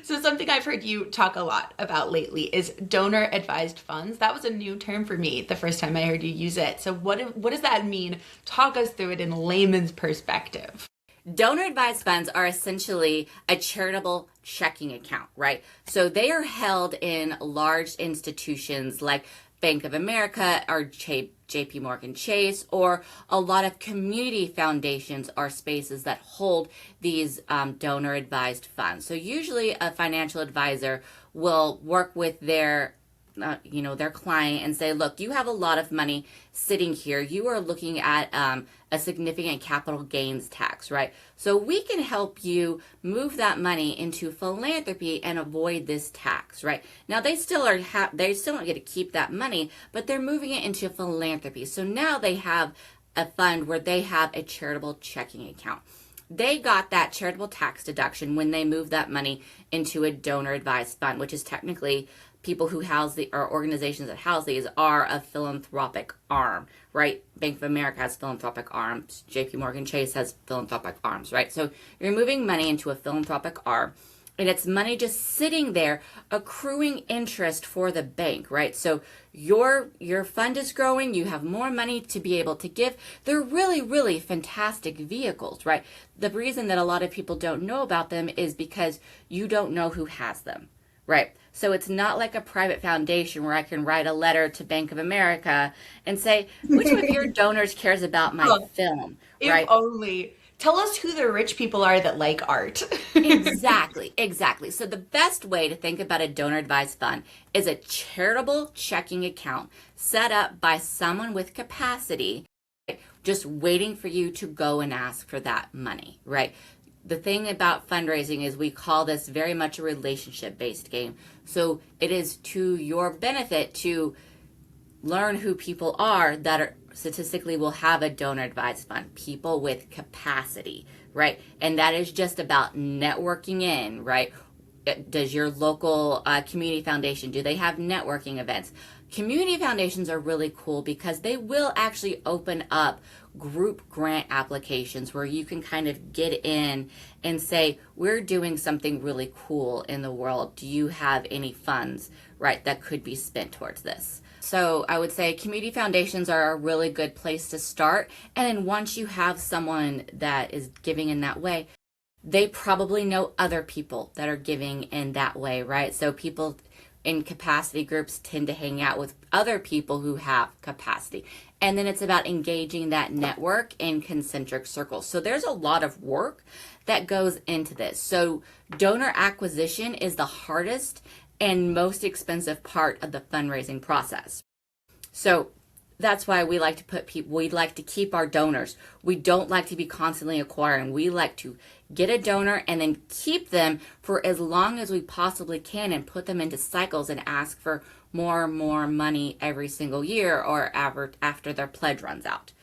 So something I've heard you talk a lot about lately is donor advised funds. That was a new term for me the first time I heard you use it. So what does that mean? Talk us through it in layman's perspective. Donor advised funds are essentially a charitable checking account, right? So they are held in large institutions like Bank of America or JP Morgan Chase, or a lot of community foundations are spaces that hold these donor advised funds. So usually a financial advisor will work with their client and say, look, you have a lot of money sitting here. You are looking at a significant capital gains tax, right? So we can help you move that money into philanthropy and avoid this tax, right? Now they still don't get to keep that money, but they're moving it into philanthropy. So now they have a fund where they have a charitable checking account. They got that charitable tax deduction when they moved that money into a donor advised fund, which is technically people who house or organizations that house these are a philanthropic arm, right? Bank of America has philanthropic arms. JP Morgan Chase has philanthropic arms, right? So you're moving money into a philanthropic arm, and it's money just sitting there accruing interest for the bank, right? So your fund is growing, you have more money to be able to give. They're really, really fantastic vehicles, right? The reason that a lot of people don't know about them is because you don't know who has them, right? So it's not like a private foundation where I can write a letter to Bank of America and say, which of your donors cares about my Oh, film, if right? only. Tell us who the rich people are that like art. Exactly, exactly. So the best way to think about a donor advised fund is a charitable checking account set up by someone with capacity, just waiting for you to go and ask for that money, right? The thing about fundraising is we call this very much a relationship-based game. So it is to your benefit to learn who people are that are statistically will have a donor advised fund, people with capacity, right? And that is just about networking in, right? Does your local community foundation, do they have networking events? Community foundations are really cool because they will actually open up group grant applications where you can kind of get in and say, we're doing something really cool in the world. Do you have any funds, right, that could be spent towards this? So I would say community foundations are a really good place to start. And then once you have someone that is giving in that way, they probably know other people that are giving in that way, right? So people in capacity groups tend to hang out with other people who have capacity. And then it's about engaging that network in concentric circles. So there's a lot of work that goes into this. So donor acquisition is the hardest and most expensive part of the fundraising process. So that's why we like to keep our donors. We don't like to be constantly acquiring. We like to get a donor and then keep them for as long as we possibly can and put them into cycles and ask for more and more money every single year or after their pledge runs out.